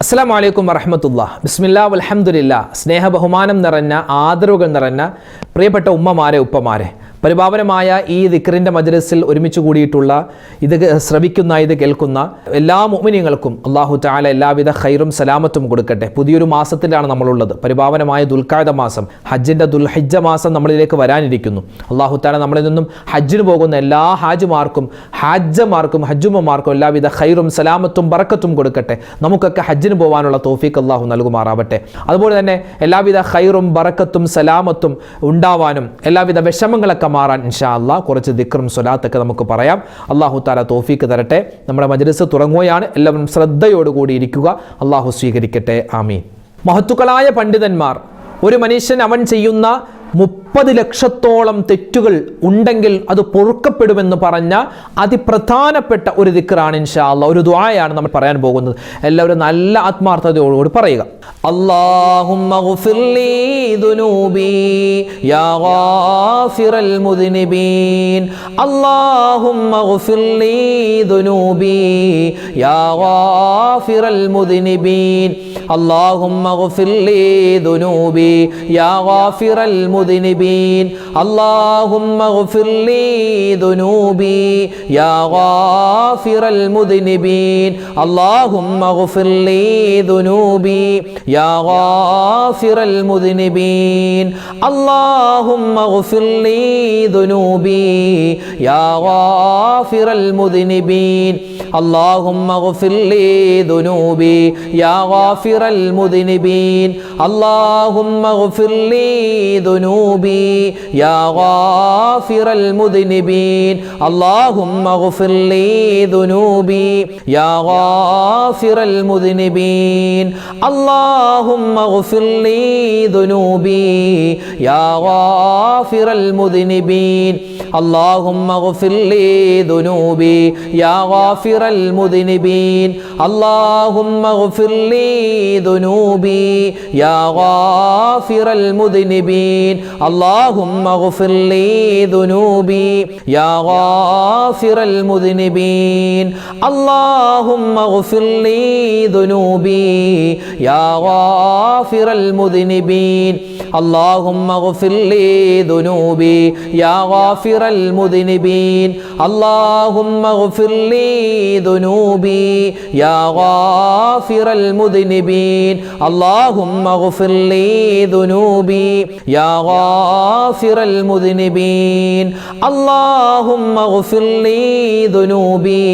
അസ്സലാമു അലൈക്കും വറഹ്മത്തുള്ളാഹി. ബിസ്മില്ലാ വൽഹംദുലില്ലാ. സ്നേഹ ബഹുമാനം നിറഞ്ഞ ആദരവുകൾ നിറഞ്ഞ പ്രിയപ്പെട്ട ഉമ്മമാരെ, ഉപ്പമാരെ, പരിപാവനമായ ഈ ദിക്റിൻ്റെ മജ്‌ലിസിൽ ഒരുമിച്ച് കൂടിയിട്ടുള്ള ഇത് ശ്രവിക്കുന്ന, ഇത് കേൾക്കുന്ന എല്ലാ മുഅ്മിനീങ്ങൾക്കും അല്ലാഹു തആല എല്ലാവിധ ഖൈറും സലാമത്തും കൊടുക്കട്ടെ. പുതിയൊരു മാസത്തിലാണ് നമ്മളുള്ളത്. പരിപാവനമായ ദുൽഖഅദ മാസം, ഹജ്ജിൻ്റെ ദുൽഹിജ്ജ മാസം നമ്മളിലേക്ക് വരാനിരിക്കുന്നു. അല്ലാഹു തആല നമ്മളിൽ നിന്നും ഹജ്ജിന് പോകുന്ന എല്ലാ ഹാജിമാർക്കും, ഹജ്ജുമ്മമാർക്കും എല്ലാവിധ ഖൈറും സലാമത്തും ബറക്കത്തും കൊടുക്കട്ടെ. നമുക്കൊക്കെ ഹജ്ജിന് പോകാനുള്ള തൗഫീഖ് അല്ലാഹു നൽകുമാറാവട്ടെ. അതുപോലെ തന്നെ എല്ലാവിധ ഖൈറും ബറക്കത്തും സലാമത്തും ഉണ്ടാവാനും എല്ലാവിധ വിഷമങ്ങളൊക്കെ മാറാൻ ഇൻഷാ അല്ലാഹ് കുറച്ച് ദിക്റും സ്വലാത്തൊക്കെ നമുക്ക് പറയാം. അല്ലാഹു തആല തൗഫീഖ് തരട്ടെ. നമ്മുടെ മജ്‌ലിസ് തുടങ്ങുകയാണ്. എല്ലാവരും ശ്രദ്ധയോടുകൂടി ഇരിക്കുക. അല്ലാഹു സ്വീകരിക്കട്ടെ. ആമീൻ. മഹത്തുക്കളായ പണ്ഡിതന്മാർ ഒരു മനുഷ്യൻ അവൻ ചെയ്യുന്ന 30 ലക്ഷത്തോളം തെറ്റുകൾ ഉണ്ടെങ്കിൽ അത് പൊറുക്കപ്പെടുമെന്ന് പറഞ്ഞ അതിപ്രധാനപ്പെട്ട ഒരു ദിക്റാണ് ഇൻഷാ അല്ലാഹ്. ഒരു ദുആയാണ് നമ്മൾ പറയാൻ പോകുന്നത്. എല്ലാവരും നല്ല ആത്മാർത്ഥതയോടുകൂടി പറയുക. അല്ലാഹുമ്മ ഗ്ഫിർലി ദുനൂബി യാ ഗാഫിറൽ മുദ്നിബീൻ. അല്ലാഹുമ്മ ഗ്ഫിർലി ദുനൂബി യാ ഗാഫിറൽ മുദ്നിബീൻ. അല്ലാഹുമ്മ ഗ്ഫിർലി ദുനൂബി യാ ഗാഫിറൽ മുദ്നിബീൻ. اللهم اغفر لي ذنوبي يا غافر المذنبين. اللهم اغفر لي ذنوبي يا غافر المذنبين. اللهم اغفر لي ذنوبي يا غافر المذنبين. اللهم اغفر لي ذنوبي يا غافر المذنبين. اللهم اغفر لي ذنوبي يا غافر المذنبين. اللهم اغفر لي ذنوبي يا غافر المذنبين. اللهم اغفر لي ذنوبي يا غافر المذنبين. اللهم اغفر لي ذنوبي يا غافر المذنبين. اللهم اغفر لي ذنوبي يا غافر المذنبين. اللهم اغفر لي ذنوبي يا غافر المذنبين. اللهم اغفر لي ذنوبي يا غافر المذنبين. اللهم اغفر لي ذنوبي يا غافر المذنبين. اللهم اغفر لي ذنوبي يا غافر المذنبين. اللهم اغفر لي ذنوبي يا غافر المذنبين. اللهم اغفر لي ذنوبي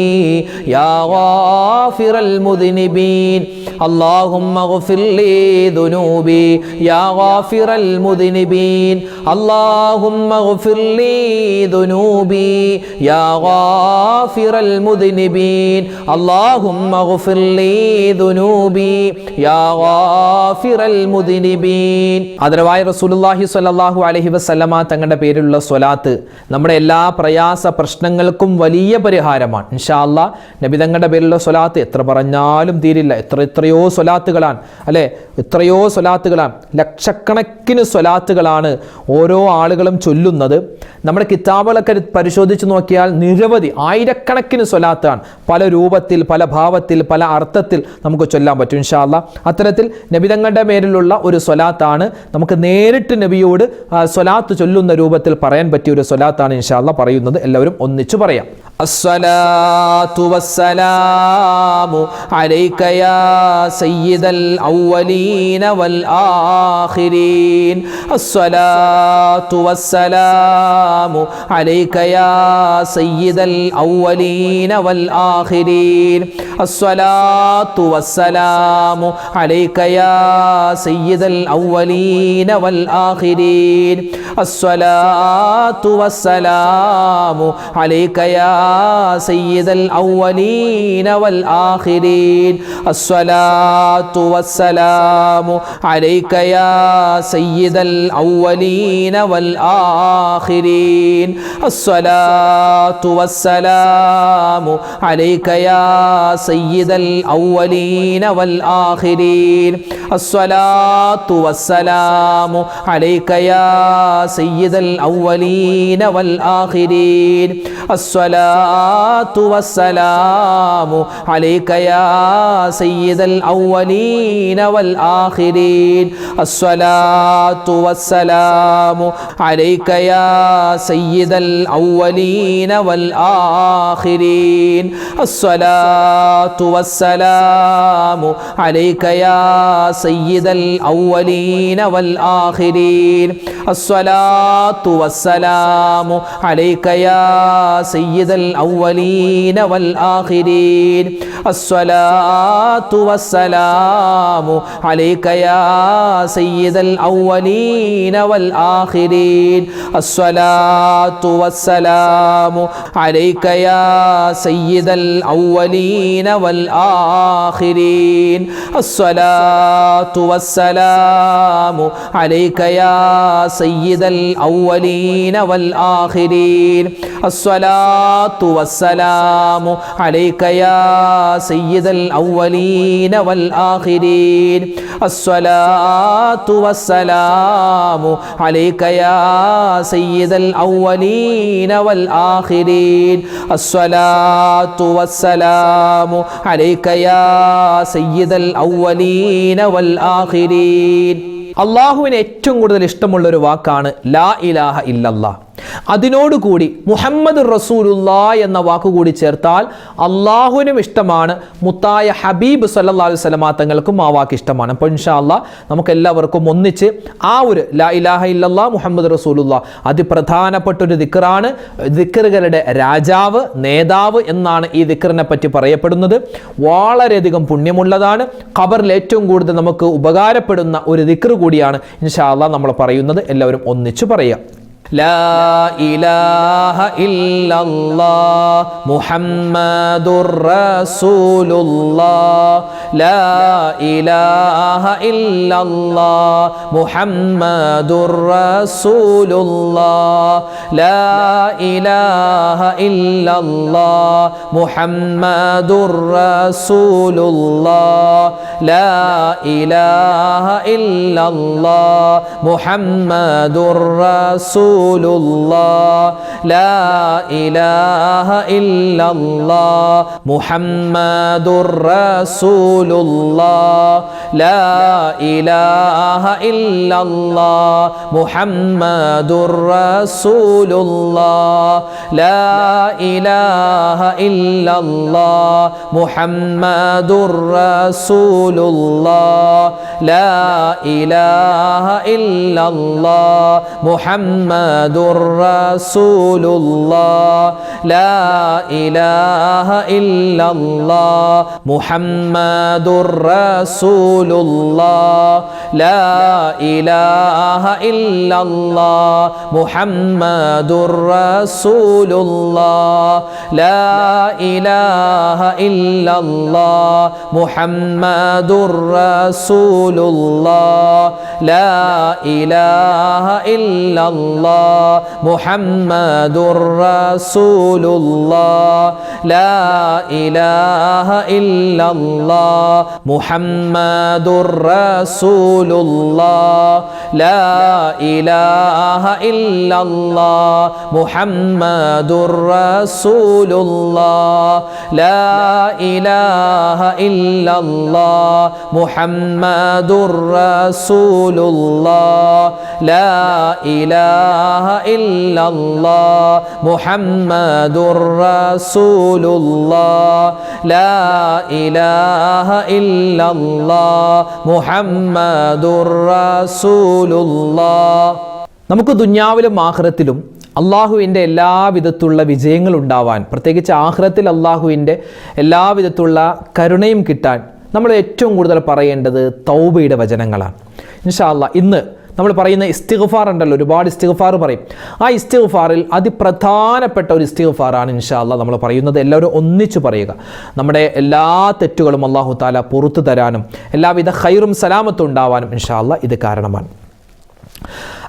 يا غافر المذنبين. اللهم اغفر لي ذنوبي يا غافر المذنبين. اللهم اغفر لي ذنوبي يا غافر المذنبين. اللهم اغفر لي ذنوبي يا غافر المذنبين. ആദരവായ റസൂലുള്ളാഹി സ്വല്ലല്ലാഹു അലൈഹി വസല്ലമ തങ്ങളുടെ പേരിലുള്ള സ്വലാത്ത് നമ്മുടെ എല്ലാ പ്രയാസ പ്രശ്നങ്ങൾക്കും വലിയ പരിഹാരമാണ്. ഇൻഷാ അല്ലാഹ് നബി തങ്ങളുടെ പേരിലുള്ള സ്വലാത്ത് എത്ര പറഞ്ഞാലും തീരില്ല. എത്രയോ സ്വലാത്തുകളാണ്, അല്ലേ? എത്രയോ സ്വലാത്തുകളാണ്, ലക്ഷക്കണക്കിന് സ്വലാത്തുകളാണ് ഓരോ ആളുകളും ചൊല്ലുന്നത്. നമ്മുടെ കിതാബുകളൊക്കെ പരിശോധിച്ച് നോക്കിയാൽ നിരവധി ആയിരക്കണക്കിന് സ്വലാത്താണ്. പല രൂപത്തിൽ, പല ഭാവത്തിൽ, പല അർത്ഥത്തിൽ നമുക്ക് ചൊല്ലാൻ പറ്റും. ഇൻഷാ അല്ലാഹ് അത്തരത്തിൽ നബി തങ്ങളുടെ പേരിലുള്ള ഒരു സ്വലാത്താണ് നമുക്ക് നേരിട്ട് നബിയോട് സ്വലാത്ത് ചൊല്ലുന്ന രൂപത്തിൽ പറയാൻ പറ്റിയ ഒരു സ്വലാത്താണ് ഇൻഷാ അല്ലാഹ് പറയുന്നത്. എല്ലാവരും ഒന്നിച്ചു പറയാം. അസ്സലാത്തു വസ്സലാമു അലൈക യാ സയ്യിദൽ അവ്വലീന വൽ ആഖിരീൻ. അസ്സലാത്തു വസ്സലാമു അലൈക യാ സയ്യിദൽ അവ്വലീന വൽ ആഖിരീൻ. അസ്സലാത്തു വസ്സലാമു അലൈക യാ സയ്യിദൽ അവ്വലീന വൽ ആഖിരീൻ. അസ്സലാത്തു വസ്സലാമു അലൈക യാ സയ്യിദൽ അവ്വലീന വൽ ആഖിരീൻ. അസ്സലാത്തു വസ്സലാമു അലൈക യാ സയ്യിദൽ അവ്വലീന വൽ ആഖിരീൻ. അസ്സലാത്തു വസ്സലാമു അലൈക യാ സയ്യിദൽ അവ്വലീന വൽ ആഖിരീൻ. അസ്സലാത്തു വസ്സലാമു അലൈക യാ സയ്യിദൽ അവ്വലീന വൽ ആഖിരീൻ അസ്സലാത്തു വസ്സലാമു അലൈക യാ സയ്യിദൽ അവ്വലീന വൽ ആഖിരീൻ അസ്സലാത്തു വസ്സലാമു അലൈക യാ സയ്യിദൽ അവ്വലീന വൽ ആഖിരീൻ അസ്സലാത്തു വസ്സലാമു അലൈക യാ സയ്യിദൽ അവ്വലീന വൽ ആഖിരീൻ അസ്സലാത്തു വസ്സലാമു അലൈക യാ സയ്യിദൽ അവ്വലീന വൽ ആഖിരീൻ അസ്സലാത്തു വസ്സലാമു അലൈക യാ സയ്യിദൽ അവ്വലീന വൽ ആഖിരീൻ അസ്സലാത്തു വസ്സലാമു അലൈക യാ സയ്യിദൽ അവ്വലീന വൽ ആഖിരീൻ അസ്സലാത്തു വസ്സലാമു അലൈക യാ സയ്യിദൽ അവ്വലീന വൽ ആഖിരീൻ അസ്സലാത്തു വസ്സലാമു അലൈക യാ സയ്യിദൽ അവ്വലീന വൽ ആഖിരീൻ അസ്സലാത്തു വസ്സലാമു അലൈക യാ സയ്യിദൽ അവ്വലീന വൽ ആഖിരീൻ അസ്സലാത്തു വസ്സലാമു അലൈക യാ സയ്യിദൽ അവ്വലീന വൽ ആഖിരീൻ. അള്ളാഹുവിന് ഏറ്റവും കൂടുതൽ ഇഷ്ടമുള്ള ഒരു വാക്കാണ് ലാ ഇലാഹ ഇല്ലല്ലാഹ്. അതിനോടുകൂടി മുഹമ്മദ് റസൂലുള്ളാ എന്ന വാക്കുകൂടി ചേർത്താൽ അള്ളാഹുവിനും ഇഷ്ടമാണ്, മുത്തായ ഹബീബ് സല്ലല്ലാഹു അലൈഹി വസല്ലമ തങ്ങൾക്കും ആ വാക്ക് ഇഷ്ടമാണ്. അപ്പോൾ ഇൻഷാ അല്ലാഹ് നമുക്ക് എല്ലാവർക്കും ഒന്നിച്ച് ആ ഒരു ലാ ഇലാഹ ഇല്ലല്ലാഹ് മുഹമ്മദ് റസൂലുള്ളാ അതിപ്രധാനപ്പെട്ടൊരു ദിക്റാണ്. ദിക്റുകളുടെ രാജാവ്, നേതാവ് എന്നാണ് ഈ ദിക്റിനെ പറ്റി പറയപ്പെടുന്നത്. വളരെയധികം പുണ്യമുള്ളതാണ്. ഖബറിൽ ഏറ്റവും കൂടുതൽ നമുക്ക് ഉപകാരപ്പെടുന്ന ഒരു ദിക്ർ കൂടിയാണ് ഇൻഷാ അല്ലാഹ് നമ്മൾ പറയുന്നത്. എല്ലാവരും ഒന്നിച്ചു പറയുക. لا إله إلا الله محمد رسول الله لا إله إلا الله محمد رسول الله لا إله إلا الله محمد رسول الله لا إله إلا الله محمد رسول الله لا إله إلا الله محمد رسول الله لا إله إلا الله محمد رسول الله لا إله إلا الله محمد رسول الله لا إله إلا الله محمد رسول الله لا إله إلا الله محمد رسول الله لا إله إلا الله محمد رسول الله لا إله إلا الله محمد رسول الله لا إله إلا الله محمد رسول الله لا إله إلا الله محمد رسول الله لا إله إلا الله محمد رسول الله لا إله إلا الله محمد رسول الله لا إله إلا الله محمد رسول الله لا إله إلا الله محمد رسول الله. നമുക്ക് ദുനിയാവിലും ആഖിറത്തിലും അള്ളാഹുവിൻ്റെ എല്ലാവിധത്തുള്ള വിജയങ്ങൾ ഉണ്ടാവാൻ, പ്രത്യേകിച്ച് ആഖിറത്തിൽ അള്ളാഹുവിൻ്റെ എല്ലാവിധത്തുള്ള കരുണയും കിട്ടാൻ നമ്മൾ ഏറ്റവും കൂടുതൽ പറയേണ്ടത് തൗബയുടെ വചനങ്ങളാണ്. ഇൻഷാ അല്ലാഹ് ഇന്ന് നമ്മൾ പറയുന്ന ഇസ്തിഗ്ഫാർ ഉണ്ടല്ലോ, ഒരുപാട് ഇസ്തിഗ്ഫാർ പറയും. ആ ഇസ്തിഗ്ഫാറിൽ അതിപ്രധാനപ്പെട്ട ഒരു ഇസ്തിഗ്ഫാറാണ് ഇൻഷാ അല്ലാഹ് നമ്മൾ പറയുന്നത്. എല്ലാവരും ഒന്നിച്ചു പറയുക. നമ്മുടെ എല്ലാ തെറ്റുകളും അല്ലാഹു തആല പുറത്തു തരാനും എല്ലാവിധ ഖൈറും സലാമത്തും ഉണ്ടാവാനും ഇൻഷാ അല്ലാഹ് ഇത് കാരണമാണ്.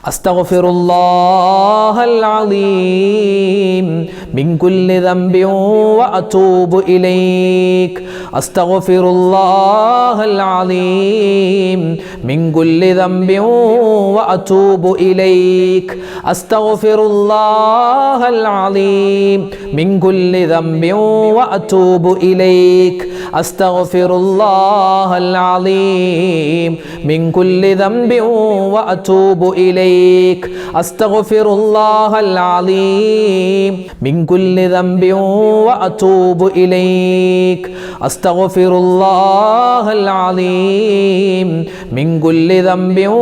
അസ്തഗ്ഫിറുല്ലാഹൽ അലീം മിൻ കുല്ലി ദംബിൻ വഅതൂബു ഇലൈക്. അസ്തഗ്ഫിറുല്ലാഹൽ അലീം മിൻ കുല്ലി ദംബിൻ വഅതൂബു ഇലൈക്. അസ്തഗ്ഫിറുല്ലാഹൽ അലീം മിൻ കുല്ലി ദംബിൻ വഅതൂബു ഇലൈക്. അസ്തഗ്ഫിറുല്ലാഹൽ അലീം മിൻ കുല്ലി ദംബിൻ വഅതൂബു ഇലൈക്. അസ്തഗ്ഫിറുല്ലാഹൽ അലീം മിൻ കുല്ലി ദംബിൻ വഅതൂബു ഇലൈക്. അസ്തഗ്ഫിറുല്ലാഹൽ അലീം മിൻ കുല്ലി ദംബിൻ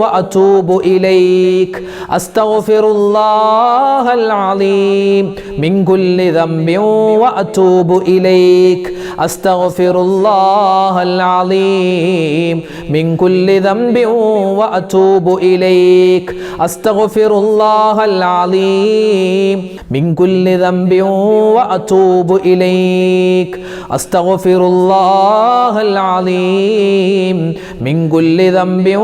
വഅതൂബു ഇലൈക്. അസ്തഗ്ഫിറുല്ലാഹൽ അലീം മിൻ കുല്ലി ദംബിൻ വഅതൂബു ഇലൈക്. അസ്തഗ്ഫിറുല്ലാഹൽ അലീം മിൻ കുല്ലി ദംബിൻ വഅതൂബു ഇലൈക്. അസ്തഗ്ഫിറുല്ലാഹൽ അലീം മിൻ കുല്ലി ദംബിൻ വഅതൂബു ഇലൈക്. അസ്തഗ്ഫിറുല്ലാഹൽ അലീം മിൻ കുല്ലി ദംബിൻ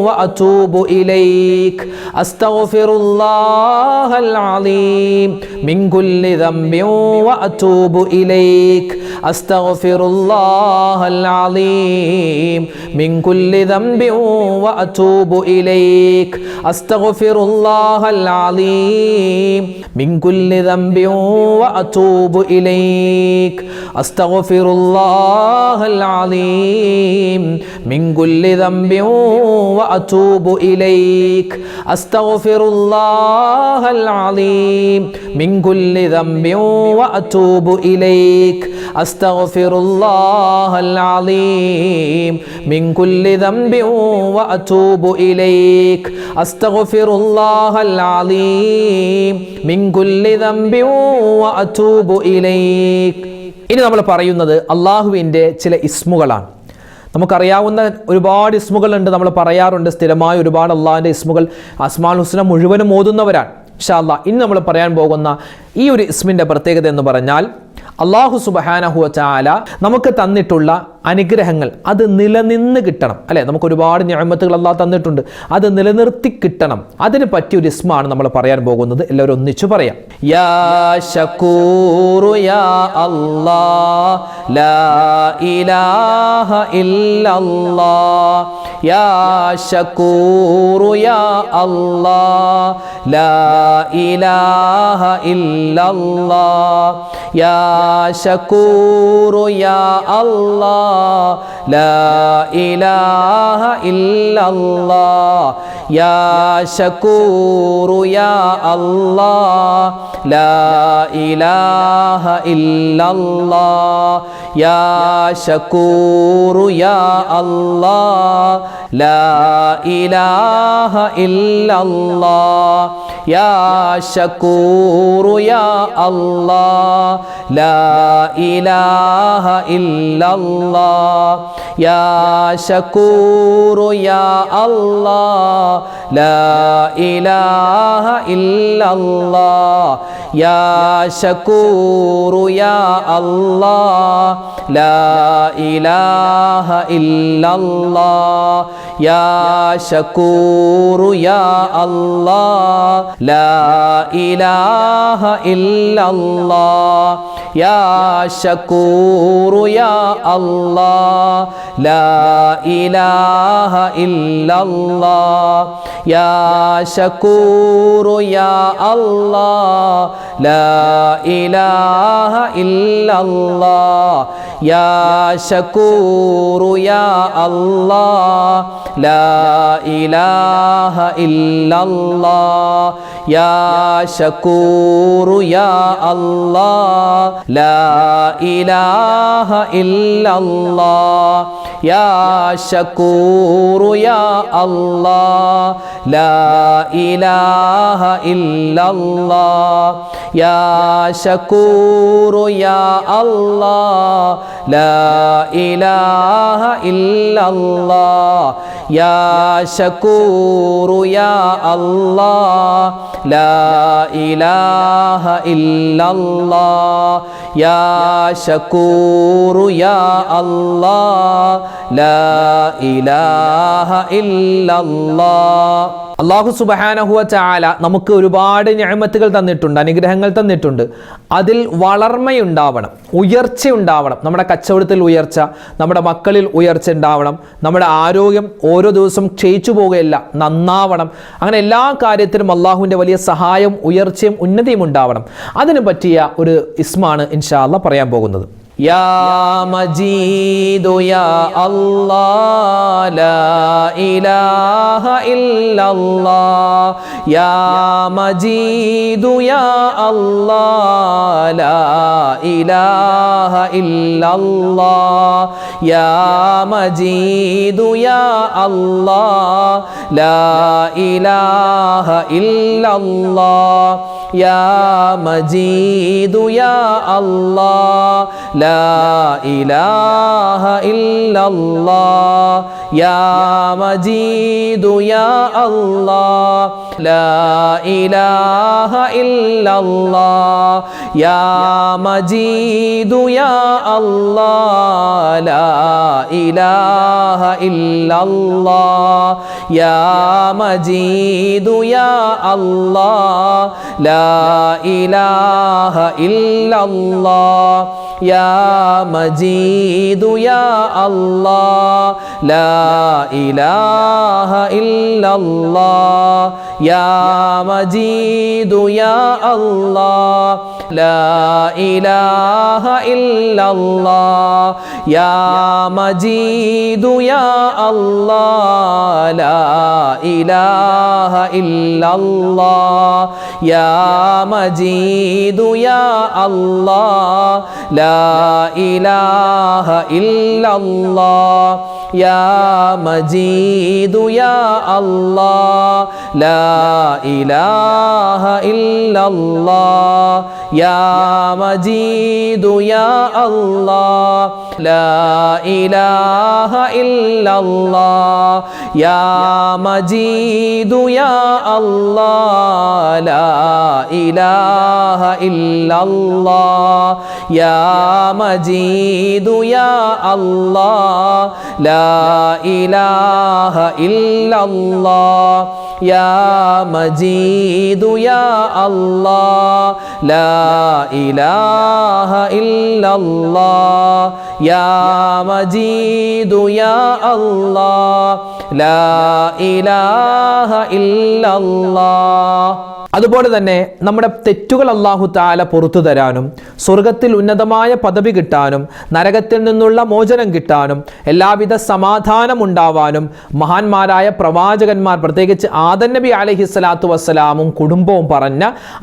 വഅതൂബു ഇലൈക്. അസ്തഗ്ഫിറുല്ലാഹൽ അലീം മിൻ കുല്ലി ദംബിൻ വഅതൂബു ഇലൈക്. അസ്തഗ്ഫിറുല്ലാഹൽ അലീം മിൻ കുല്ലി ദംബിൻ വഅതൂബു ഇലൈക്. അസ്തഗ്ഫിറുല്ലാഹൽ അലീം മിൻ കുല്ലി ദംബിൻ വഅതൂബു ഇലൈക്. അസ്തഗ്ഫിറുല്ലാഹൽ അലീം മിൻ കുല്ലി ദംബിൻ വഅതൂബു ഇലൈക്. അസ്തഗ്ഫിറുല്ലാഹൽ അലീം മിൻ കുല്ലി ദംബിൻ വഅതൂബു ഇലൈക്. അസ്തഗ്ഫിറുല്ലാഹൽ അലീം മിൻ കുല്ലി ദംബിൻ വഅതൂബു ഇലൈക്. അസ്തഗ്ഫിറുല്ലാഹൽ അലീം മിൻ കുല്ലി ദംബിൻ വഅതൂബു ഇലൈക്. ഇനി നമ്മൾ പറയുന്നത് അള്ളാഹുവിൻ്റെ ചില ഇസ്മുകളാണ്. നമുക്കറിയാവുന്ന ഒരുപാട് ഇസ്മുകളുണ്ട്, നമ്മൾ പറയാറുണ്ട് സ്ഥിരമായ ഒരുപാട് അള്ളാഹിൻ്റെ ഇസ്മുകൾ. അസ്മാഉൽ ഹുസ്ന മുഴുവനും ഓതുന്നവരാണ്. ഇൻഷാ അല്ലാഹ് ഇന്ന് നമ്മൾ പറയാൻ പോകുന്ന ഈ ഒരു ഇസ്മിൻ്റെ പ്രത്യേകത എന്ന് പറഞ്ഞാൽ അല്ലാഹു സുബ്ഹാനഹു വ തആല നമുക്ക് തന്നിട്ടുള്ള അനുഗ്രഹങ്ങൾ അത് നിലനിന്ന് കിട്ടണം. അല്ലേ, നമുക്ക് ഒരുപാട് നിഅമത്തുകൾ അല്ലാഹു തന്നിട്ടുണ്ട്, അത് നിലനിർത്തി കിട്ടണം. അതിന് പറ്റിയൊരു ഇസ്മാണ് നമ്മൾ പറയാൻ പോകുന്നത്. എല്ലാവരും ഒന്നിച്ചു പറയാം. യാ ശകൂറു യാ അല്ലാഹ് ലാ ഇലാഹ ഇല്ലല്ലാഹ്. യാ ശകൂറു യാ അല്ലാഹ് ലാ ഇലാഹ ഇല്ലല്ലാഹ്. യാ ശകൂറു യാ അല്ലാഹ് ലാ ഇലാഹ ഇല്ലല്ലാഹ്. യാ ശകൂറു യാ അല്ലാഹ് ലാ ഇലാഹ ഇല്ലല്ലാഹ്. യാ ശകൂറു യാ അല്ലാഹ് ലാ ഇലാഹ ഇല്ലല്ലാഹ്. യാ ശകൂറു യാ അല്ലാഹ് ലാ ഇലാഹ ഇല്ലല്ലാഹ്. യാ ശകൂറു യാ അല്ലാഹ് ലാ ഇലാഹ ഇല്ലല്ലാഹ്. യാ ശകൂറു യാ അല്ലാഹ് ലാ ഇലാഹ ഇല്ലല്ലാഹ്. യാ ശകൂറു യാ അല്ലാഹ് ലാ ഇലാഹ ഇല്ലല്ലാഹ്. യാ ശകൂറു യാ അല്ലാഹ് ലാ ഇലാഹ ഇല്ലല്ലാഹ്. യാ ശകൂറു യാ അല്ലാഹ് ലാ ഇലാഹ ഇല്ലല്ലാഹ്. യാ ശകൂറു യാ അല്ലാഹ് ലാ ഇലാഹ ഇല്ലല്ലാഹ്. യാ ശകൂറു യാ അല്ലാഹ് ലാ ഇലാഹ ഇല്ലല്ലാഹ്. യാ ശകൂറു യാ അല്ലാഹ് ലാ ഇലാഹ ഇല്ലല്ലാഹ്. യാ ശകൂറു യാ അല്ലാഹ് ലാ ഇലാഹ ഇല്ലല്ലാഹ്. യാ ശകൂറു യാ അല്ലാഹ് ലാ ഇലാഹ ഇല്ലല്ലാഹ്. യാ ശകൂറു യാ അല്ലാഹ് ലാ ഇലാഹ ഇല്ലല്ലാഹ്. അല്ലാഹു സുബ്ഹാനഹു വ തആല നമുക്ക് ഒരുപാട് നിഅമത്തുകൾ തന്നിട്ടുണ്ട്, അനുഗ്രഹങ്ങൾ തന്നിട്ടുണ്ട്. അതിൽ വളർമ്മയുണ്ടാവണം, ഉയർച്ചയുണ്ടാവണം. നമ്മുടെ കച്ചവടത്തിൽ ഉയർച്ച, നമ്മുടെ മക്കളിൽ ഉയർച്ച ഉണ്ടാവണം, നമ്മുടെ ആരോഗ്യം ഓരോ ദിവസം ക്ഷയിച്ചു പോകുകയല്ല, നന്നാവണം. അങ്ങനെ എല്ലാ കാര്യത്തിലും അള്ളാഹുവിൻ്റെ വലിയ സഹായം, ഉയർച്ചയും ഉന്നതിയും ഉണ്ടാവണം. അതിന് പറ്റിയ ഒരു ഇസ്മാണ് ഇൻഷാ അല്ലാഹ് പറയാൻ പോകുന്നത്. യാ മജീദു യാ അല്ലാഹ് ലാ ഇലാഹ ഇല്ലല്ലാഹ്, യാ മജീദു യാ അല്ലാഹ് ലാ ഇലാഹ ഇല്ലല്ലാഹ്, യാ മജീദു യാ അല്ലാഹ് ലാ ഇലാഹ ഇല്ലല്ലാഹ്, യാ മജീദു യാ അല്ലാഹ് ലാ ഇലാഹ ഇല്ലല്ലാഹ്, യാ മജീദു യാ അല്ലാഹ് ലാ ഇലാഹ ഇല്ലല്ലാഹ്, യാ മജീദു യാ അല്ലാഹ് ലാ ഇലാഹ ഇല്ലല്ലാഹ്, യാ മജീദു യാ അല്ലാഹ് ലാ ഇലാഹ ഇല്ലല്ലാഹ്, യാ മജീദു യാ അല്ലാഹ് ലാ ഇലാഹ ഇല്ലല്ലാഹ്, യാ മജീദു യാ അല്ലാഹ് ലാ ഇലാഹ ഇല്ലല്ലാഹ്, യാ മജീദു യാ അല്ലാഹ് ലാ ഇലാഹ ഇല്ലല്ലാഹ്, യാ മജീദു യാ അല്ലാഹ് ലാ ഇലാഹ ഇല്ലല്ലാഹ്, യാ മജീദു യാ അല്ലാഹ് ലാ ഇലാഹ ഇല്ലല്ലാഹ്, യാ മജീദു യാ അല്ലാഹ് ലാ ഇലാഹ ഇല്ലല്ലാഹ്, യാ മജീദു യാ അല്ലാഹ് ലാ ഇലാഹ ഇല്ലല്ലാഹ്, യാ മജീദു യാ അല്ലാഹ് ലാ ഇലാഹ ഇല്ലല്ലാഹ്, യാ മജീദു യാ അല്ലാഹ് ലാ ഇലാഹ ഇല്ലല്ലാഹ്, യാ മജീദു യാ അല്ലാഹ് ലാ ഇലാഹ ഇല്ലല്ലാഹ്. അതുപോലെ തന്നെ നമ്മുടെ തെറ്റുകൾ അല്ലാഹു തആല പുറത്തു തരാനും സ്വർഗത്തിൽ ഉന്നതമായ പദവി കിട്ടാനും നരകത്തിൽ നിന്നുള്ള മോചനം കിട്ടാനും എല്ലാവിധ സമാധാനം ഉണ്ടാവാനും മഹാന്മാരായ പ്രവാചകന്മാർ, പ്രത്യേകിച്ച് ആദം നബി അലൈഹിസ്സലാത്തു വസ്സലാമും കുടുംബവും പറഞ്ഞ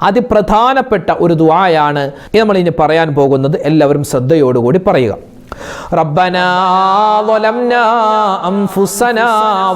അതിപ്രധാനപ്പെട്ട ഒരു ദുആയാണ് നമ്മൾ ഇനി പറയാൻ പോകുന്നത്. എല്ലാവരും ശ്രദ്ധയോടുകൂടി പറയുക. ربنا ظلمنا أنفسنا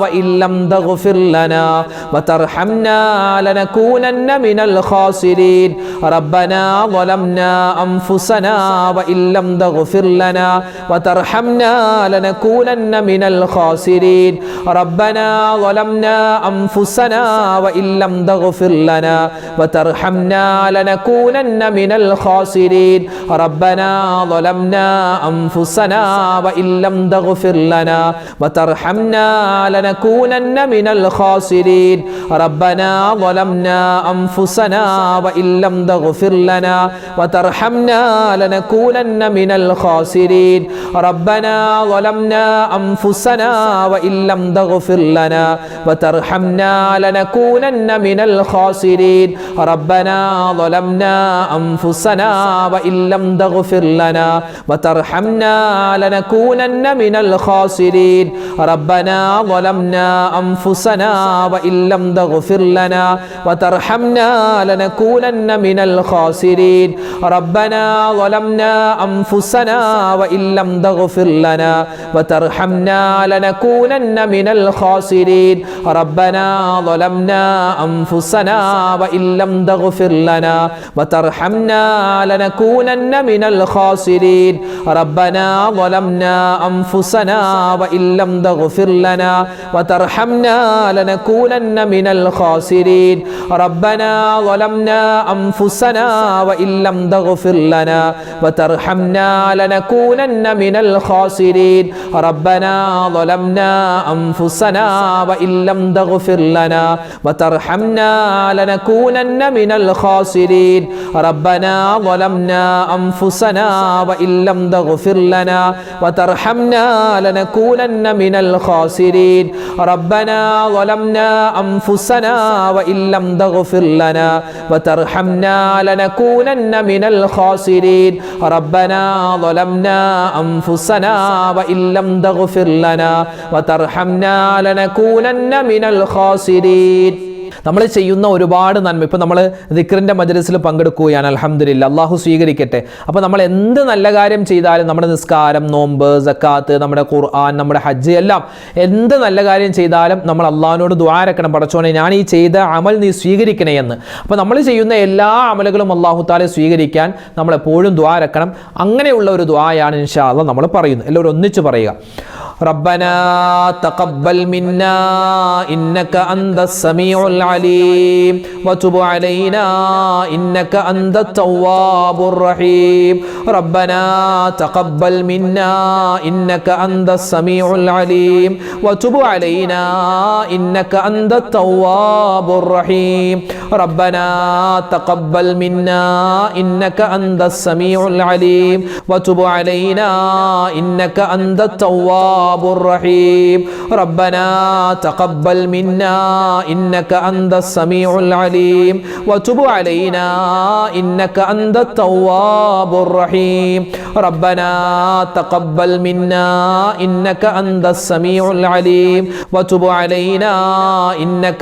وإن لم تغفر لنا وترحمنا لنكونن من الخاسرين ربنا ظلمنا أنفسنا وإن لم تغفر لنا وترحمنا لنكونن من الخاسرين ربنا ظلمنا أنفسنا وإن لم تغفر لنا وترحمنا لنكونن من الخاسرين ربنا ظلمنا أنفسنا وإن لم تغفر لنا وترحمنا لنكونن من الخاسرين ربنا ظلمنا أنفسنا وإن لم تغفر لنا وترحمنا لنكونن من الخاسرين ربنا ظلمنا أنفسنا وإن لم تغفر لنا وترحمنا لنكونن من الخاسرين ربنا ظلمنا أنفسنا وإن لم تغفر لنا وترحمنا لنكونن من الخاسرين ربنا ظلمنا أنفسنا وإن لم تغفر لنا وترحمنا لنكونن من الخاسرين ربنا ظلمنا أنفسنا وإن لم تغفر لنا وترحمنا لنكونن من الخاسرين ربنا ظلمنا أنفسنا وإن لم تغفر لنا وترحمنا لنكونن من الخاسرين ربنا ظلمنا أنفسنا وإن لم تغفر لنا وترحمنا لنكونن من الخاسرين ربنا ظلمنا أنفسنا وإن لم تغفر لنا وترحمنا لنكونن من الخاسرين ربنا ظلمنا أنفسنا وإن لم تغفر لنا وترحمنا لنكونن من الخاسرين ربنا ظلمنا أنفسنا وإن لم تغفر لنا وترحمنا لنكونن من الخاسرين ربنا ظلمنا أنفسنا وإن لم تغفر لنا وترحمنا لنكونن من الخاسرين ربنا ظلمنا أنفسنا وإن لم تغفر لنا وترحمنا لنكونن من الخاسرين നമ്മൾ ചെയ്യുന്ന ഒരുപാട് നന്മ, ഇപ്പോൾ നമ്മൾ ദിക്റിൻ്റെ മജ്‌ലിസിൽ പങ്കെടുക്കുകയാണ്, അൽഹംദുലില്ലാ, അള്ളാഹു സ്വീകരിക്കട്ടെ. അപ്പോൾ നമ്മൾ എന്ത് നല്ല കാര്യം ചെയ്താലും, നമ്മുടെ നിസ്കാരം, നോമ്പ്, സക്കാത്ത്, നമ്മുടെ ഖുർആൻ, നമ്മുടെ ഹജ്ജ്, എല്ലാം എന്ത് നല്ല കാര്യം ചെയ്താലും നമ്മൾ അള്ളാഹിനോട് ദുആ രക്കണം, പടച്ചോനെ ഞാൻ ഈ ചെയ്ത അമൽ നീ സ്വീകരിക്കണേ എന്ന്. അപ്പോൾ നമ്മൾ ചെയ്യുന്ന എല്ലാ അമലുകളും അള്ളാഹു തആല സ്വീകരിക്കാൻ നമ്മൾ എപ്പോഴും ദുആ രക്കണം. അങ്ങനെയുള്ള ഒരു ദുആയാണ് ഇൻഷാ അല്ലാഹ് നമ്മൾ പറയുന്നത്. എല്ലാവരും ഒന്നിച്ച് പറയുക. ربنا تقبل منا إنك أنت السميع العليم وتب علينا إنك أنت التواب الرحيم ربنا تقبل منا إنك أنت السميع العليم وتب علينا إنك أنت التواب الرحيم ربنا تقبل منا إنك أنت السميع العليم وتب علينا إنك أنت التواب الرحيم ربنا تقبل منا إنك أنت السميع العليم وتب علينا إنك أنت التواب الرحيم ربنا تقبل منا إنك أنت السميع العليم وتب علينا إنك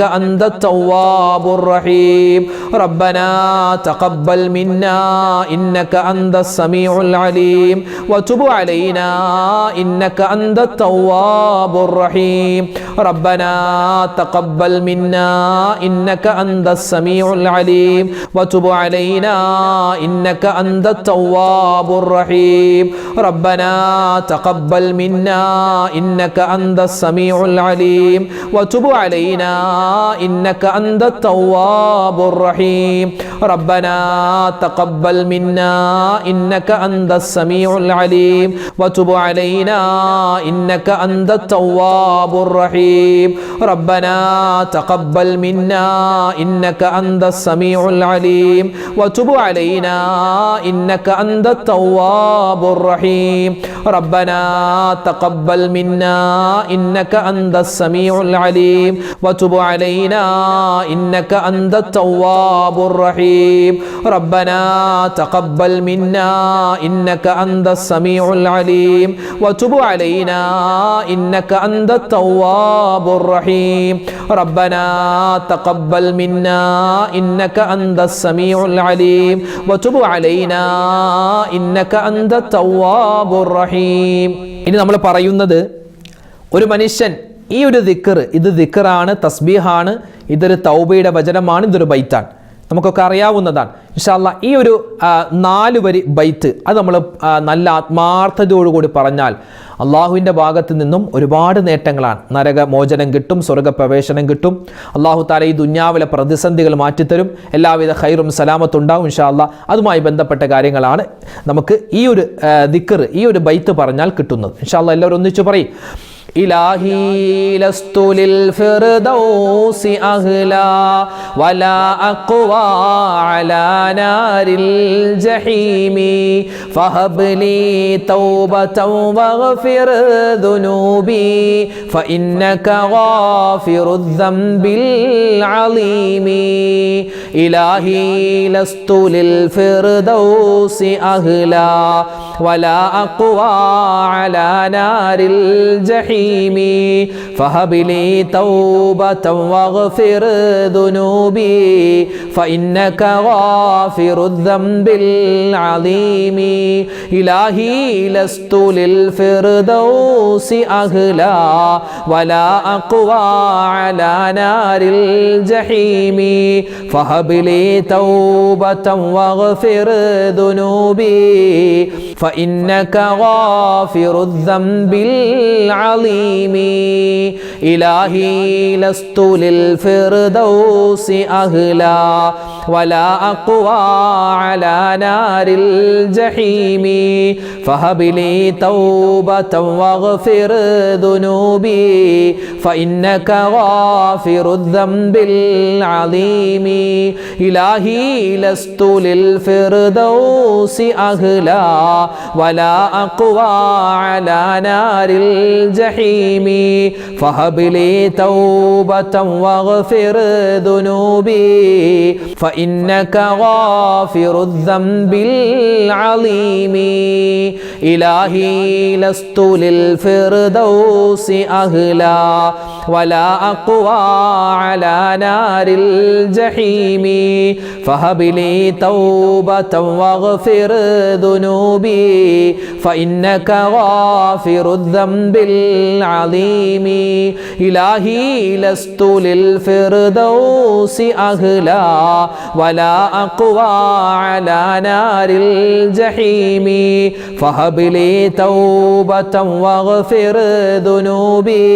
أنت التواب الرحيم ربنا تقبل منا إنك أنت السميع العليم وتب علينا إنك أنت التواب الرحيم ربنا تقبل منا إنك أنت السميع العليم وتب علينا إنك أنت التواب الرحيم ربنا تقبل منا إنك أنت السميع العليم وتب علينا إنك أنت التواب الرحيم ربنا تقبل منا إنك أنت السميع العليم وتب علينا إنك أنت التواب الرحيم ربنا تقبل منا إنك أنت السميع العليم وتب علينا إنك أنت التواب الرحيم ربنا تقبل منا إنك أنت السميع العليم وتب علينا إنك أنت التواب الرحيم ربنا تقبل منا إنك أنت السميع العليم وتب علينا إنك أنت التواب الرحيم ربنا تقبل منا إنك أنت السميع العليم وتب علينا إنك أنت التواب الرحيم. ഇനി നമ്മൾ പറയുന്നത്, ഒരു മനുഷ്യൻ ഈ ഒരു ദിക്ർ, ഇത് ദിക്റാണ്, തസ്ബീഹാണ്, ഇതൊരു തൗബയുടെ വചനമാണ്, ഇതൊരു ബൈത്താണ്, നമുക്കൊക്കെ അറിയാവുന്നതാണ്. ഇൻഷാ അല്ലാഹ് ഈ ഒരു 4 വരി ബൈത്ത് അത് നമ്മൾ നല്ല ആത്മാർത്ഥതയോടുകൂടി പറഞ്ഞാൽ അള്ളാഹുവിൻ്റെ ഭാഗത്ത് നിന്നും ഒരുപാട് നേട്ടങ്ങളാണ്. നരകമോചനം കിട്ടും, സ്വർഗ്ഗപ്രവേശനം കിട്ടും, അള്ളാഹു തആല ഈ ദുനിയാവിലെ പ്രതിസന്ധികൾ മാറ്റിത്തരും, എല്ലാവിധ ഖൈറും സലാമത്തും ഉണ്ടാവും ഇൻഷാ അല്ലാഹ്. അതുമായി ബന്ധപ്പെട്ട കാര്യങ്ങളാണ് നമുക്ക് ഈ ഒരു ദിക്ർ, ഈ ഒരു ബൈത്ത് പറഞ്ഞാൽ കിട്ടുന്നത്. ഇൻഷാ അല്ലാഹ് എല്ലാവരും ഒന്നിച്ചു പറയും. إلهي لست للفردوس أهلا ولا أقوى على نار الجحيم فهب لي توبة واغفر ذنوبي فإنك غافر الذنب العظيم إلهي لست للفردوس أهلا ولا أقوى على نار الجحيم فهب لي توبة واغفر ذنوبي فإنك غافر الذنب العظيم إلهي لست للفردوس أهلا ولا أقوى على نار الجحيم فهب لي توبة واغفر ذنوبي فإنك غافر الذنب العظيم إلهي لست للفردوس أهلا ولا أقوى على نار الجحيم فهب لي توبة واغفر ذنوبي فإنك غافر الذنب العظيم إلهي لست للفردوس أهلا ولا أقوى على نار الجحيم فهب لي توبة واغفر ذنوبي فإنك غافر الذنب العظيم إلهي لست للفردوس أهلا ولا أقوى على نار الجحيم فهب لي توبة واغفر ذنوبي فإنك غافر الذنب العظيم إلهي لست للفردوس أهلا ولا أقوى على نار الجحيم فهب لي توبة واغفر ذنوبي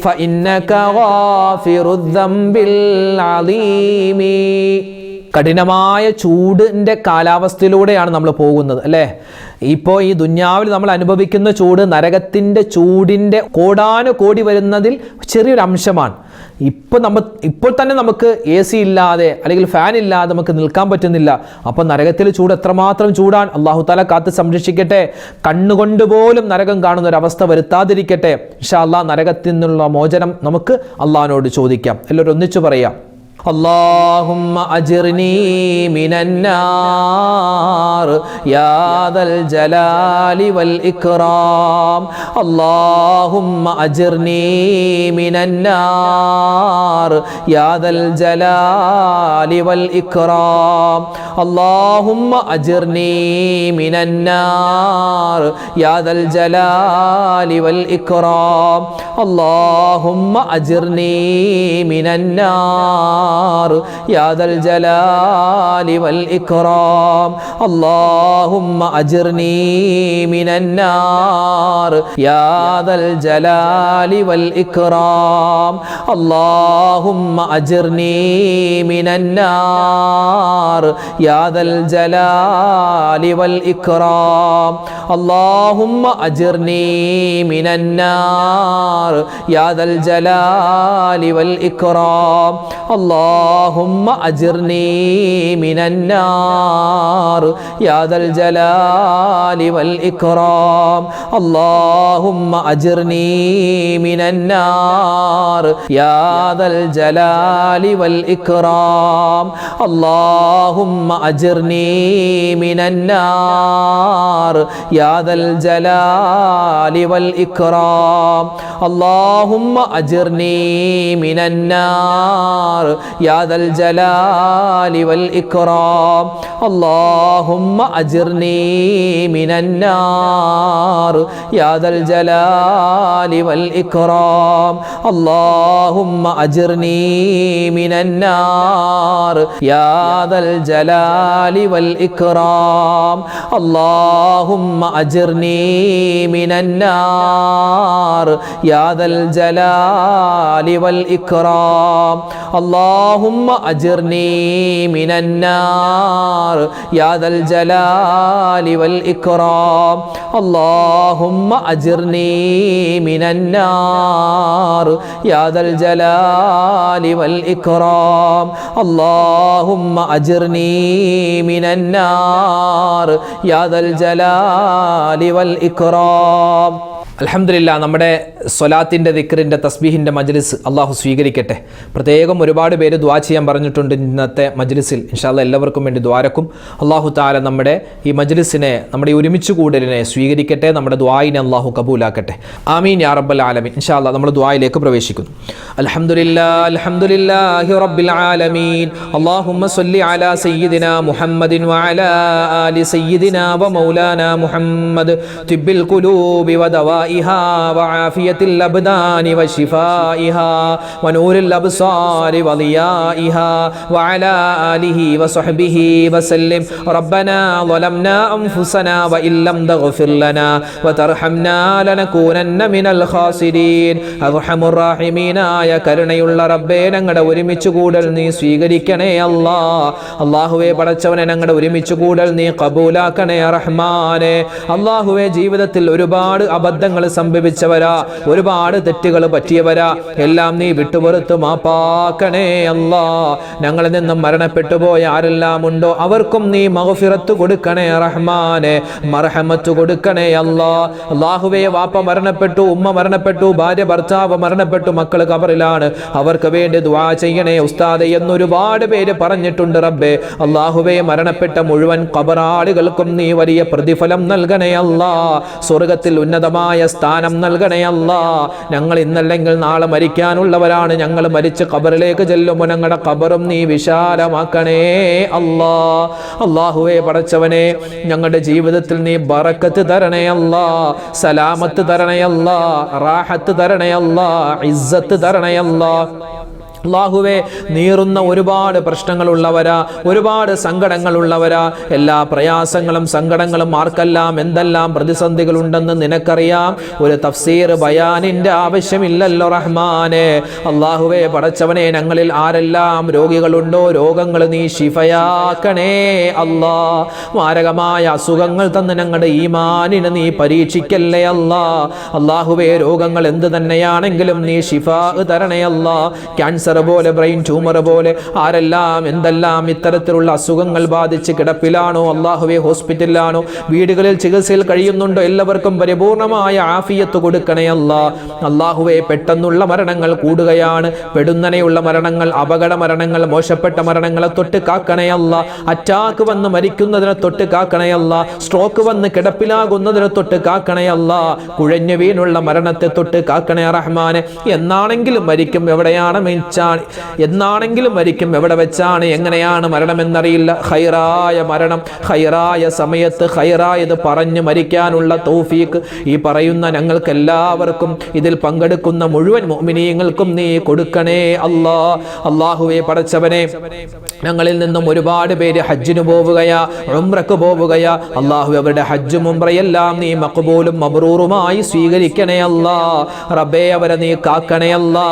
فإنك غافر الذنب العظيم. കഠിനമായ ചൂടിൻ്റെ കാലാവസ്ഥയിലൂടെയാണ് നമ്മൾ പോകുന്നത് അല്ലേ. ഇപ്പോൾ ഈ ദുന്യാവിൽ നമ്മൾ അനുഭവിക്കുന്ന ചൂട് നരകത്തിൻ്റെ ചൂടിൻ്റെ കോടാനുകോടി വരുന്നതിൽ ചെറിയൊരു അംശമാണ്. ഇപ്പോൾ തന്നെ നമുക്ക് AC ഇല്ലാതെ അല്ലെങ്കിൽ ഫാൻ ഇല്ലാതെ നമുക്ക് നിൽക്കാൻ പറ്റുന്നില്ല. അപ്പോൾ നരകത്തിലെ ചൂട് എത്രമാത്രം ചൂടാണ്. അള്ളാഹു തആല കാത്ത് സംരക്ഷിക്കട്ടെ. കണ്ണുകൊണ്ട് പോലും നരകം കാണുന്ന ഒരു അവസ്ഥ വരുത്താതിരിക്കട്ടെ. ഇൻഷാ അല്ലാഹ് നരകത്തിൽ നിന്നുള്ള മോചനം നമുക്ക് അള്ളാഹിനോട് ചോദിക്കാം. എല്ലാവരും ഒന്നിച്ചു പറയാം. اللهم أجرني من النار يا ذا الجلال والإكرام اللهم أجرني من النار يا ذا الجلال والإكرام اللهم أجرني من النار يا ذا الجلال والإكرام اللهم أجرني من النار يا ذا الجلال والإكرام اللهم أجرني من النار يا ذا الجلال والإكرام اللهم أجرني من النار يا ذا الجلال والإكرام اللهم أجرني من النار يا ذا الجلال والإكرام اللهم أجرني من النار يا ذا الجلال والإكرام اللهم أجرني من النار يا ذا الجلال والإكرام اللهم أجرني من النار يا ذا الجلال والإكرام اللهم أجرني من النار يا ذا الجلال والإكرام اللهم أجرني من النار يا ذا الجلال والإكرام اللهم أجرني من النار يا ذا الجلال والإكرام اللهم أجرني من النار يا ذا الجلال والإكرام اللهم أجرني من النار يا ذا الجلال والإكرام اللهم أجرني من النار يا ذا الجلال والإكرام اللهم أجرني من النار يا ذا الجلال والإكرام. അൽഹംദുലില്ലാ, നമ്മുടെ സ്വലാത്തിൻ്റെ ദിക്റിൻ്റെ തസ്ബീഹിൻ്റെ മജ്ലിസ് അള്ളാഹു സ്വീകരിക്കട്ടെ. പ്രത്യേകം ഒരുപാട് പേര് ദുആ ചെയ്യാൻ പറഞ്ഞിട്ടുണ്ട് ഇന്നത്തെ മജ്ലിസിൽ. ഇൻഷാ അല്ലാഹ് എല്ലാവർക്കും വേണ്ടി ദ്വാരക്കും. അള്ളാഹു തആല നമ്മുടെ ഈ മജ്ലിസിനെ, നമ്മുടെ ഈ ഒരുമിച്ച് കൂടലിനെ സ്വീകരിക്കട്ടെ. നമ്മുടെ ദുആയിനെ അള്ളാഹു കബൂലാക്കട്ടെ. ആമീൻ യാ റബ്ബൽ ആലമീൻ. ഇൻഷാ അല്ലാഹ് നമ്മൾ ദുആയിലേക്ക് പ്രവേശിക്കുന്നു. അൽഹംദുലില്ലാഹി റബ്ബിൽ ആലമീൻ. അല്ലാഹുമ്മ സ്വല്ലി അലാ സയ്യിദിനാ മുഹമ്മദിൻ വഅലാ ആലി സയ്യിദിനാ വ മൗലാനാ മുഹമ്മദ് തിബ്ബിൽ ഖുലൂബി വദവാ دوائها وعافية الأبدان وشفائها ونور الأبصار وضيائها وعلى آله وصحبه وسلم. ربنا ظلمنا أنفسنا وإن لم تغفر لنا وترحمنا لنكونن من الخاسرين. أرحم الراحمين ആയ കരുണയുള്ള റബ്ബേ, ഞങ്ങളുടെ ഒരുമിച്ച് കൂടൽ നീ സ്വീകരിക്കണേ അല്ലാ. അല്ലാഹുവേ പടച്ചവനെ, ഞങ്ങളുടെ ഒരുമിച്ച് കൂടൽ നീ കബൂലാക്കണേ റഹ്മാനെ. അല്ലാഹുവേ, ജീവിതത്തിൽ ഒരുപാട് അബദ്ധങ്ങൾ സംഭവിച്ചവരാ, ഒരുപാട് തെറ്റുകൾ പറ്റിയവരാ, എല്ലാം നീ വിട്ടുപുറത്ത് മാപ്പാക്കണേ അല്ലാ. ഞങ്ങളിൽ നിന്നും മരണപ്പെട്ടു പോയ ആരെല്ലാം ഉണ്ടോ അവർക്കും നീ മഗ്ഫിറത്ത് കൊടുക്കണേ റഹ്മാനെ, മർഹമത്ത് കൊടുക്കണേ അല്ലാ. അല്ലാഹുവേ, വാപ്പ മരണപ്പെട്ടു, ഉമ്മ മരണപ്പെട്ടു, ഭാര്യ ഭർത്താവ് മരണപ്പെട്ടു, മക്കൾ ഖബറിലാണ്, അവർക്ക് വേണ്ടി ദുആ ചെയ്യണേ ഉസ്താദ് എന്നൊരുപാട് പേര് പറഞ്ഞിട്ടുണ്ട് റബ്ബേ. അല്ലാഹുവേ, മരണപ്പെട്ട മുഴുവൻ ഖബറാളികൾക്കും നീ വലിയ പ്രതിഫലം നൽകണേ അല്ലാ, സ്വർഗ്ഗത്തിൽ ഉന്നതമായ സ്ഥാനം നൽകണേ അല്ലാ. ഞങ്ങൾ ഇന്നല്ലെങ്കിൽ നാളെ മരിക്കാനുള്ളവരാണ്. ഞങ്ങൾ മരിച്ച് ഖബറിലേക്ക് ചെല്ലുമ്പോൾ ഞങ്ങളുടെ ഖബറും നീ വിശാലമാക്കണേ അല്ലാ. അല്ലാഹുവേ പടച്ചവനെ, ഞങ്ങളുടെ ജീവിതത്തിൽ നീ ബറക്കത്ത് തരണേ അല്ലാ, സലാമത്ത് തരണേ അല്ലാ, റാഹത്ത് തരണേ അല്ലാ, ഇസ്സത്ത് തരണേ അല്ലാ. അല്ലാഹുവേ, നീറുന്ന ഒരുപാട് പ്രശ്നങ്ങളുള്ളവരാ, ഒരുപാട് സങ്കടങ്ങളുള്ളവരാ, എല്ലാ പ്രയാസങ്ങളും സങ്കടങ്ങളും ആർക്കെല്ലാം എന്തെല്ലാം പ്രതിസന്ധികളുണ്ടെന്ന് നിനക്കറിയാം. ഒരു തഫ്സീർ ബയാനിന്റെ ആവശ്യമില്ലല്ലോ റഹ്മാനെ. അല്ലാഹുവേ പടച്ചവനെ, ഞങ്ങളിൽ ആരെല്ലാം രോഗികളുണ്ടോ രോഗങ്ങൾ നീ ശിഫയാക്കണേ അല്ലാ. മാരകമായ അസുഖങ്ങൾ തന്ന് ഞങ്ങളുടെ ഈമാനിനെ നീ പരീക്ഷിക്കല്ലേ അല്ലാ. അല്ലാഹുവേ, രോഗങ്ങൾ എന്ത് തന്നെയാണെങ്കിലും നീ ശിഫാ തരണേ അല്ലാ. ക്യാൻസർ പോലെ, ബ്രെയിൻ ട്യൂമർ പോലെ, ആരെല്ലാം എന്തെല്ലാം ഇത്തരത്തിലുള്ള അസുഖങ്ങൾ ബാധിച്ച് കിടപ്പിലാണോ, അല്ലാഹുവേ ഹോസ്പിറ്റലിലാണോ, വീടുകളിൽ ചികിത്സയിൽ കഴിയുന്നുണ്ടോ, എല്ലാവർക്കും പരിപൂർണമായ ആഫിയത്ത് കൊടുക്കണേ അല്ലാ. അല്ലാഹുവേ, പെട്ടെന്നുള്ള മരണങ്ങൾ കൂടുകയാണ്, പെടുന്നനെയുള്ള മരണങ്ങൾ, അപകട മരണങ്ങൾ, മോശപ്പെട്ട മരണങ്ങളെ തൊട്ട് കാക്കണേ അല്ലാ. അറ്റാക്ക് വന്ന് മരിക്കുന്നതിനെ തൊട്ട് കാക്കണേ അല്ലാ. സ്ട്രോക്ക് വന്ന് കിടപ്പിലാകുന്നതിനെ തൊട്ട് കാക്കണേ അല്ലാ. കുഴഞ്ഞു വീണുള്ള മരണത്തെ തൊട്ട് കാക്കണേ റഹ്മാനെ. എന്നാണെങ്കിലും മരിക്കും, എവിടെയാണ് എന്നാണെങ്കിലും മരിക്കും, എവിടെ വെച്ചാണ് എങ്ങനെയാണ് മരണമെന്നറിയില്ല. ഖൈറായ മരണം, ഖൈറായ സമയത്ത് ഖൈറായത് പറഞ്ഞു മരിക്കാനുള്ള തൗഫീഖ് ഈ പറയുന്ന ഞങ്ങൾക്ക് എല്ലാവർക്കും, ഇതിൽ പങ്കെടുക്കുന്ന മുഴുവൻ മുഅ്മിനീങ്ങൾക്കും നീ കൊടുക്കണേ അല്ലാ. അല്ലാഹുവേ പടച്ചവനെ, ഞങ്ങളിൽ നിന്നും ഒരുപാട് പേര് ഹജ്ജിന് പോവുകയാ, ഉംറക്ക് പോവുകയാ. അല്ലാഹു, അവരുടെ ഹജ്ജും ഉംറയെല്ലാം നീ മഖ്ബൂലും മബ്റൂറുമായി സ്വീകരിക്കണേ അല്ലാ. റബ്ബേ, അവരെ നീ കാക്കണേ അല്ലാ.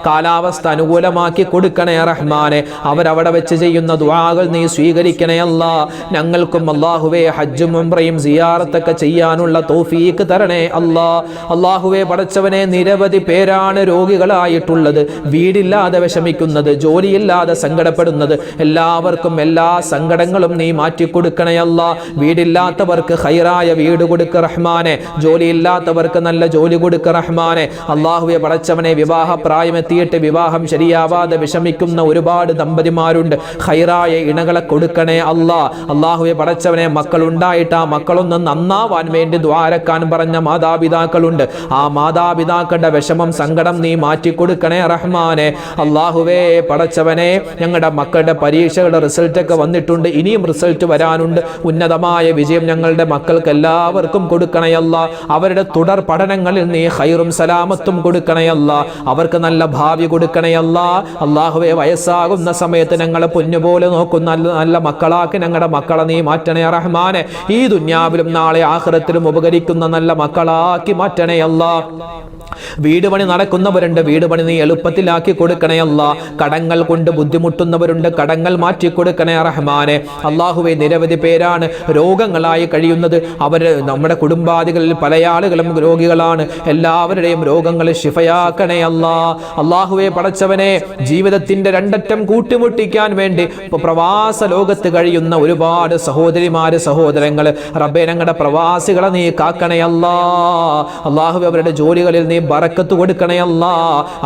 കാലാവസ്ഥ അനുകൂലമാക്കി കൊടുക്കണേ റഹ്മാനെ. അവരവിടെ വെച്ച് ചെയ്യുന്ന ദുആകൾ നീ സ്വീകരിക്കണേ അല്ലാ. ഞങ്ങൾക്കും അല്ലാഹുവേ ഹജ്ജും ഉംറയും സിയാറത്തൊക്കെ ചെയ്യാനുള്ള തൗഫീഖ് തരണേ അല്ലാ. അല്ലാഹുവേ പടച്ചവനെ, നിരവധി പേരാണ് രോഗികളായിട്ടുള്ളത്, വീടില്ലാതെ വിഷമിക്കുന്നത്, ജോലിയില്ലാതെ സങ്കടപ്പെടുന്നത്. എല്ലാവർക്കും എല്ലാ സങ്കടങ്ങളും നീ മാറ്റിക്കൊടുക്കണേ അല്ലാ. വീടില്ലാത്തവർക്ക് ഖൈറായ വീട് കൊടുക്ക റഹ്മാനെ, ജോലിയില്ലാത്തവർക്ക് നല്ല ജോലി കൊടുക്ക റഹ്മാനെ. അല്ലാഹുവേ പടച്ചവനെ, വിവാഹ പ്രായമെത്തിയിട്ട് വിവാഹം ശരിയാവാതെ വിഷമിക്കുന്ന ഒരുപാട് ദമ്പതിമാരുണ്ട്, ഖൈറായ ഇണകളെ കൊടുക്കണേ അല്ലാ. അല്ലാഹുവേ പടച്ചവനെ, മക്കളുണ്ടായിട്ട് ആ മക്കളൊന്ന് നന്നാവാൻ വേണ്ടി ദ്വാരക്കാൻ പറഞ്ഞ മാതാപിതാക്കളുണ്ട്. ആ മാതാപിതാക്കളുടെ വിഷമം സങ്കടം നീ മാറ്റിക്കൊടുക്കണേ റഹ്മാനെ. അല്ലാഹുവേ പടച്ചവനെ, ഞങ്ങളുടെ മക്കളുടെ പരീക്ഷകളുടെ റിസൾട്ടൊക്കെ വന്നിട്ടുണ്ട്, ഇനിയും റിസൾട്ട് വരാനുണ്ട്. ഉന്നതമായ വിജയം ഞങ്ങളുടെ മക്കൾക്ക് എല്ലാവർക്കും കൊടുക്കണയല്ല. അവരുടെ തുടർ പഠനങ്ങളിൽ നീ ഖൈറും സലാമത്തും കൊടുക്കണയല്ല. അവർക്ക് നല്ല ഭാവി കൊടുക്കണയല്ല. അല്ലാഹുവേ, വയസ്സാകുന്ന സമയത്ത് ഞങ്ങളെ പൊന്നുപോലെ നോക്കുന്ന നല്ല മക്കളാക്കി ഞങ്ങളുടെ മക്കളെ നീ മാറ്റണേ റഹ്മാനെ. ഈ ദുനിയാവിലും നാളെ ആഖിറത്തിലും ഉപകരിക്കുന്ന നല്ല മക്കളാക്കി മാറ്റണേ അല്ലാ. വീട് പണി നടക്കുന്നവരുണ്ട്, വീട് പണി നീ എളുപ്പത്തിലാക്കി കൊടുക്കണേ അല്ലാ. കടങ്ങൾ കൊണ്ട് ബുദ്ധിമുട്ടുന്നവരുണ്ട്, കടങ്ങൾ മാറ്റി കൊടുക്കണേ റഹ്മാനെ. അല്ലാഹുവേ, നിരവധി പേരാണ് രോഗങ്ങളായി കഴിയുന്നത്. അവര് നമ്മുടെ കുടുംബാദികളിൽ പല ആളുകളും രോഗികളാണ്. എല്ലാവരുടെയും രോഗങ്ങൾ ശിഫയാക്കണേ അല്ലാ. അല്ലാഹുവേ പടച്ചവനെ, ജീവിതത്തിന്റെ രണ്ടറ്റം കൂട്ടിമുട്ടിക്കാൻ വേണ്ടി പ്രവാസ ലോകത്ത് കഴിയുന്ന ഒരുപാട് സഹോദരിമാര് സഹോദരങ്ങള്, റബ്ബേ ഞങ്ങളുടെ പ്രവാസികളെ നീ കാക്കണേ അല്ലാ. അല്ലാഹുവേ, അവരുടെ ജോലികളിൽ നീ ബറക്കത്ത് കൊടുക്കണേ അല്ലാ.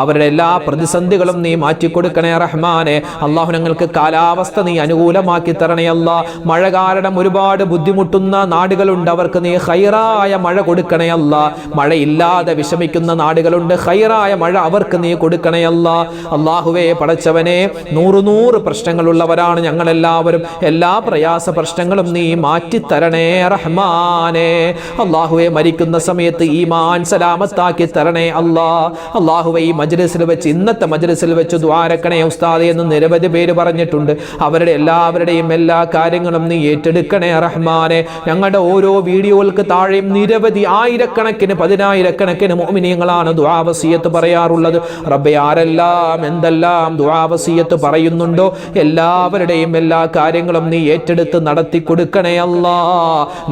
അവരുടെ എല്ലാ പ്രതിസന്ധികളും നീ മാറ്റിക്കൊടുക്കണേ റഹ്മാനെ. അല്ലാഹു, ഞങ്ങൾക്ക് കാലാവസ്ഥ നീ അനുകൂലമാക്കി തരണേ അല്ലാ. മഴ കാരണം ഒരുപാട് ബുദ്ധിമുട്ടുന്ന നാടുകളുണ്ട്, അവർക്ക് നീ ഖൈറായ മഴ കൊടുക്കണേ അല്ലാ. മഴയില്ലാതെ വിഷമിക്കുന്ന നാടുകളുണ്ട്, ഖൈറായ മഴ അവർക്ക് നീ കൊടുക്കണേ അല്ലാ. അല്ലാഹുവേ പടച്ചവനെ, 100 പ്രശ്നങ്ങളുള്ളവരാണ് ഞങ്ങളെല്ലാവരും. എല്ലാ പ്രയാസ പ്രശ്നങ്ങളും നീ മാറ്റിത്തരണേ റഹ്മാനെ. അല്ലാഹുവേ മരിക്കുന്ന സമയത്ത് ഈമാൻ സലാമത്താക്കി തരണേ അല്ലാഹുവേ. ഈ മജ്ലിസിൽ വെച്ച്, ഇന്നത്തെ മജ്ലിസിൽ വെച്ച് ദുആരക്കണേ ഉസ്താദേ എന്ന് നിരവധി പേര് പറഞ്ഞിട്ടുണ്ട്. അവരുടെ എല്ലാവരുടെയും എല്ലാ കാര്യങ്ങളും നീ ഏറ്റെടുക്കണേ റഹ്മാനെ. ഞങ്ങളുടെ ഓരോ വീഡിയോകൾക്ക് താഴെയും നിരവധി ആയിരക്കണക്കിന് പതിനായിരക്കണക്കിന് മുഅ്മിനീങ്ങളാണ് ദുആ വസിയത്ത് പറയാറുള്ളത്. റബ്ബേ, ആരെല്ലാം എന്തെല്ലാം ദുആ വസിയത്ത് പറയുന്നുണ്ടോ എല്ലാവരുടെയും എല്ലാ കാര്യങ്ങളും നീ ഏറ്റെടുത്ത് നടത്തി കൊടുക്കണേ അല്ലാ.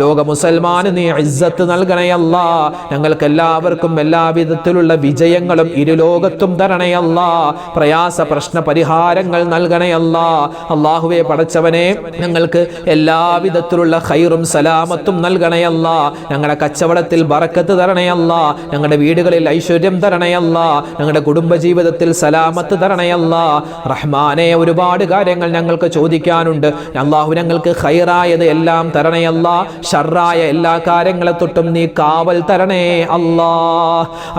ലോക മുസൽമാന് നീ ഇസ്സത്ത് നൽകണേ അല്ലാ. ഞങ്ങൾക്ക് എല്ലാവർക്കും എല്ലാവിധത്തിലുള്ള വിജയങ്ങളും ഇരുലോകത്തും തരണേ അല്ലാ. പ്രയാസ പ്രശ്ന പരിഹാരങ്ങൾ നൽകണേ അല്ലാ. അല്ലാഹുവേ പടച്ചവനെ, ഞങ്ങൾക്ക് എല്ലാവിധത്തിലുള്ള ഖൈറും സലാമത്തും നൽകണേ അല്ലാ. ഞങ്ങളുടെ കച്ചവടത്തിൽ ബറക്കത്ത് തരണേ അല്ലാ. ഞങ്ങളുടെ വീടുകളിൽ ഐശ്വര്യം തരണേ അല്ലാ. ഞങ്ങളുടെ കുടുംബജീവിതത്തിൽ സലാമത്ത് തരണേ അല്ലാ. റഹ്മാനെ, ഒരുപാട് കാര്യങ്ങൾ ഞങ്ങൾക്ക് ചോദിക്കാനുണ്ട്. അല്ലാഹു ഞങ്ങൾക്ക് ഖൈറായത് എല്ലാം തരണേ അല്ലാ. ഷർറായ എല്ലാ കാര്യങ്ങളെ തൊട്ടും നീ കാവൽ തരണേ അല്ലാ.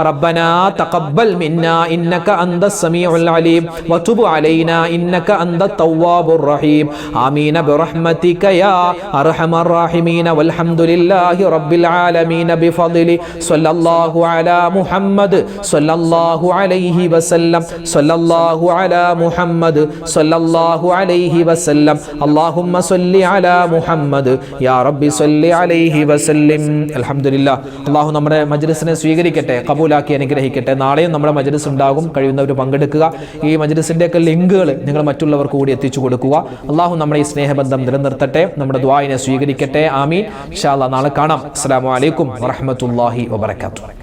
റബ്ബനാ തഖബ്ബൽ മിന്നാ ഇന്നക അന്തസ് സമീഉൽ അലീം വതുബ് അലൈനാ ഇന്നക അന്തത് തവ്വാബുർ റഹീം. ആമീൻ ബിറഹ്മതിക യാ അർഹമർ റഹീമീൻ. വൽഹംദുലില്ലാഹി റബ്ബിൽ ആലമീൻ ബിഫദ്ലി സ്വല്ലല്ലാഹു അലാ മുഹമ്മദ് സ്വല്ലല്ലാഹു അലൈഹി വസല്ലം. സ്വല്ലല്ലാഹു അലാ മുഹമ്മദ് സ്വല്ലല്ലാഹു അലൈഹി വസല്ലം. അല്ലാഹുമ്മ സ്വല്ലി അലാ മുഹമ്മദ് യാ റബ്ബി സ്വല്ലി അലൈഹി വസല്ലം. അൽഹംദുലില്ലാഹ്. അല്ലാഹു നമ്മുടെ മജ്ലിസിനെ സ്വീകരിക്കട്ടെ, കബൂലാക്കി അനുഗ്രഹിക്കട്ടെ. നാളെയും നമ്മുടെ മജ്ലിസ് ഉണ്ടാകും. കഴിയുന്നവർ പങ്കെടുക്കുക. ഈ മജ്ലിസിൻ്റെയൊക്കെ ലിങ്കുകൾ നിങ്ങൾ മറ്റുള്ളവർക്ക് കൂടി എത്തിച്ചു കൊടുക്കുക. അല്ലാഹു നമ്മുടെ ഈ സ്നേഹബന്ധം നിലനിർത്തട്ടെ, നമ്മുടെ ദുആഇനെ സ്വീകരിക്കട്ടെ. ആമീൻ. ഇൻഷാ അല്ലാഹ് നാളെ കാണാം. അസ്സലാമു അലൈക്കും വറഹ്മത്തുള്ളാഹി വബറകാതുഹു.